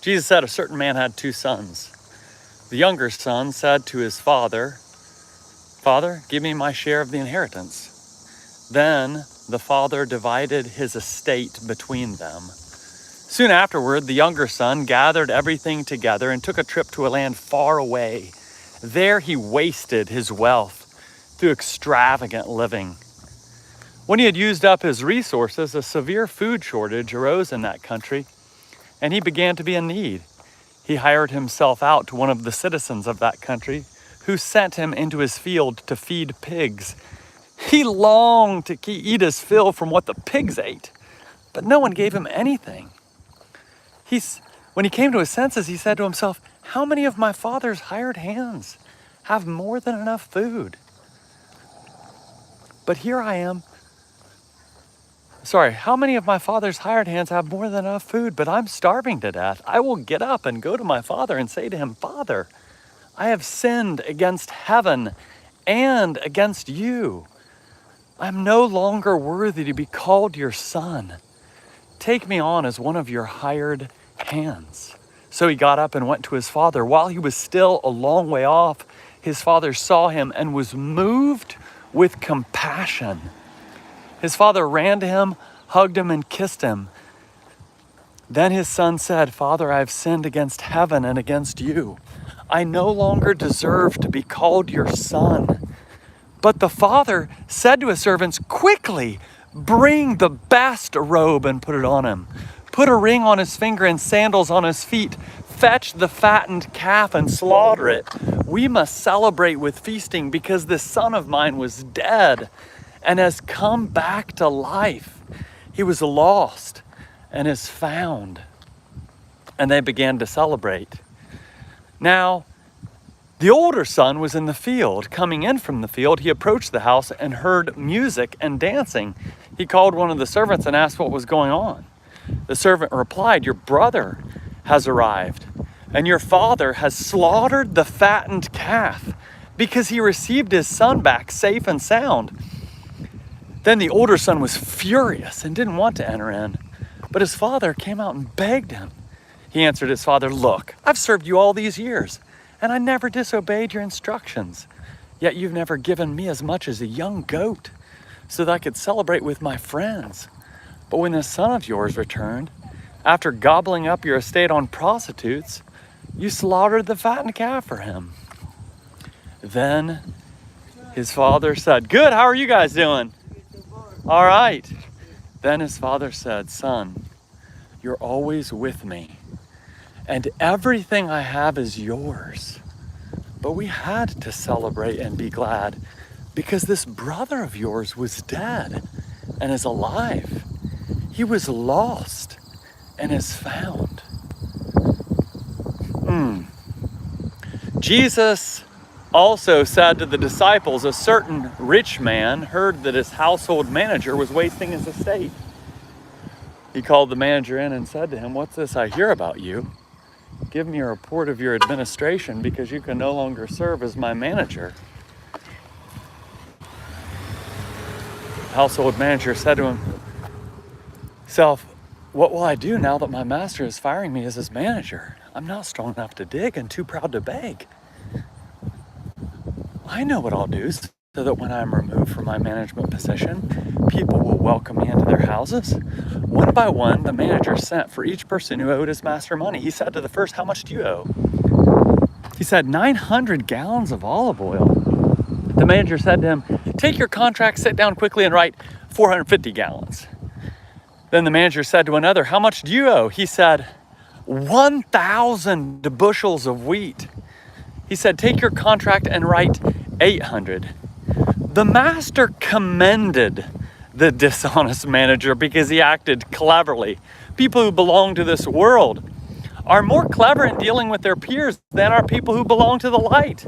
Jesus said a certain man had 2 sons. The younger son said to his father, "Father, give me my share of the inheritance." Then the father divided his estate between them. Soon afterward, the younger son gathered everything together and took a trip to a land far away. There he wasted his wealth through extravagant living. When he had used up his resources, a severe food shortage arose in that country, and he began to be in need. He hired himself out to one of the citizens of that country, who sent him into his field to feed pigs. He longed to eat his fill from what the pigs ate, but no one gave him anything. When he came to his senses, he said to himself, "How many of my father's hired hands have more than enough food? But here I am. How many of my father's hired hands have more than enough food, but I'm starving to death? I will get up and go to my father and say to him, 'Father, I have sinned against heaven and against you. I'm no longer worthy to be called your son. Take me on as one of your hired hands.' So he got up and went to his father. While he was still a long way off, his father saw him and was moved with compassion. His father ran to him, hugged him, and kissed him. Then his son said, 'Father, I have sinned against heaven and against you. I no longer deserve to be called your son.' But the father said to his servants, 'Quickly, bring the best robe and put it on him. Put a ring on his finger and sandals on his feet. Fetch the fattened calf and slaughter it. We must celebrate with feasting, because this son of mine was dead and has come back to life. He was lost and is found.' And they began to celebrate. Now, the older son was in the field. Coming in from the field, he approached the house and heard music and dancing. He called one of the servants and asked what was going on. The servant replied, 'Your brother has arrived, and your father has slaughtered the fattened calf, because he received his son back safe and sound.' Then the older son was furious and didn't want to enter in, but his father came out and begged him. He answered his father, 'Look, I've served you all these years, and I never disobeyed your instructions. Yet you've never given me as much as a young goat, so that I could celebrate with my friends. But when this son of yours returned, after gobbling up your estate on prostitutes, you slaughtered the fattened calf for him.' Then his father said, 'Good, how are you guys doing?' 'All right.' Then his father said, 'Son, you're always with me, and everything I have is yours. But we had to celebrate and be glad, because this brother of yours was dead and is alive. He was lost and is found.'" Jesus also said to the disciples, a certain rich man heard that his household manager was wasting his estate. He called the manager in and said to him, "What's this I hear about you? Give me a report of your administration, because you can no longer serve as my manager." The household manager said to himself, "What will I do now that my master is firing me as his manager? I'm not strong enough to dig and too proud to beg. I know what I'll do, so that when I'm removed from my management position, people will welcome me into their houses." One by one, the manager sent for each person who owed his master money. He said to the first, "How much do you owe?" He said, 900 gallons of olive oil. The manager said to him, "Take your contract, sit down quickly, and write 450 gallons. Then the manager said to another, "How much do you owe?" He said, 1,000 bushels of wheat. He said, "Take your contract and write 800. The master commended the dishonest manager because he acted cleverly. People who belong to this world are more clever in dealing with their peers than are people who belong to the light.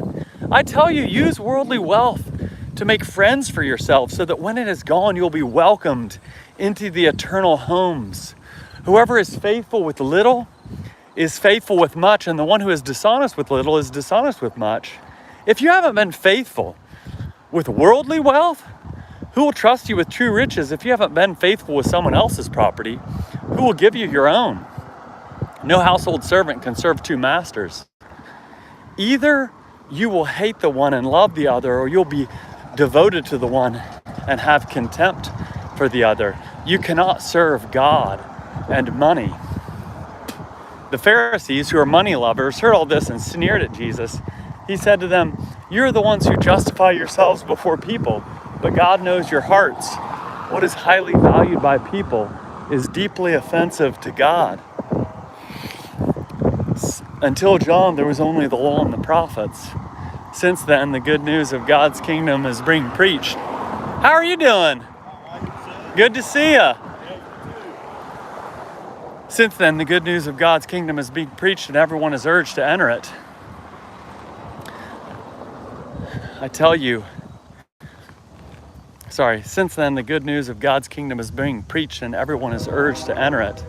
I tell you, use worldly wealth to make friends for yourself, so that when it is gone, you'll be welcomed into the eternal homes. Whoever is faithful with little is faithful with much, and the one who is dishonest with little is dishonest with much. If you haven't been faithful with worldly wealth, who will trust you with true riches? If you haven't been faithful with someone else's property, who will give you your own? No household servant can serve two masters. Either you will hate the one and love the other, or you'll be devoted to the one and have contempt for the other. You cannot serve God and money. The Pharisees, who are money lovers, heard all this and sneered at Jesus. He said to them, "You're the ones who justify yourselves before people, but God knows your hearts. What is highly valued by people is deeply offensive to God." Until John, there was only the law and the prophets. Since then, the good news of God's kingdom is being preached. How are you doing? Good to see you. Since then, the good news of God's kingdom is being preached and everyone is urged to enter it. Since then, the good news of God's kingdom is being preached and everyone is urged to enter it.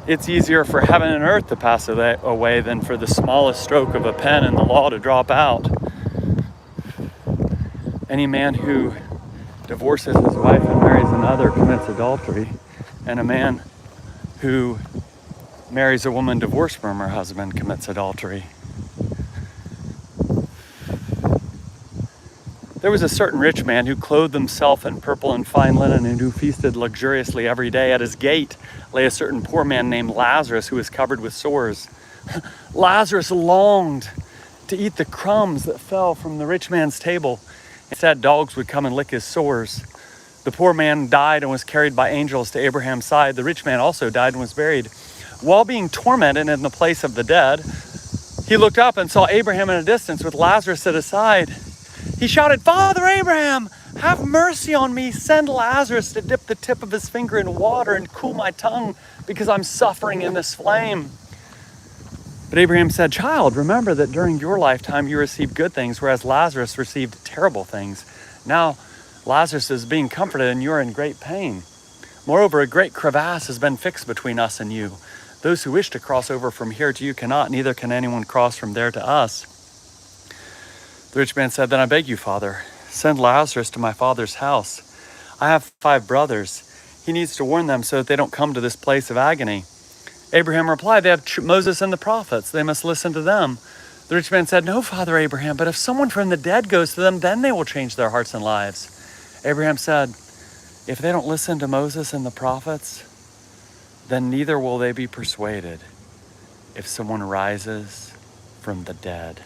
It's easier for heaven and earth to pass away than for the smallest stroke of a pen in the law to drop out. Any man who divorces his wife and marries another commits adultery, and a man who marries a woman divorced from her husband commits adultery. There was a certain rich man who clothed himself in purple and fine linen and who feasted luxuriously every day. At his gate lay a certain poor man named Lazarus who was covered with sores. Lazarus longed to eat the crumbs that fell from the rich man's table. Instead, dogs would come and lick his sores. The poor man died and was carried by angels to Abraham's side. The rich man also died and was buried. While being tormented in the place of the dead, he looked up and saw Abraham in a distance with Lazarus at his side. He shouted, "Father Abraham, have mercy on me. Send Lazarus to dip the tip of his finger in water and cool my tongue because I'm suffering in this flame." But Abraham said, "Child, remember that during your lifetime you received good things, whereas Lazarus received terrible things. Now Lazarus is being comforted and you're in great pain. Moreover, a great crevasse has been fixed between us and you. Those who wish to cross over from here to you cannot, neither can anyone cross from there to us." The rich man said, "Then I beg you, Father, send Lazarus to my father's house. I have 5 brothers. He needs to warn them so that they don't come to this place of agony." Abraham replied, "They have Moses and the prophets. They must listen to them." The rich man said, "No, Father Abraham, but if someone from the dead goes to them, then they will change their hearts and lives." Abraham said, "If they don't listen to Moses and the prophets, then neither will they be persuaded if someone rises from the dead."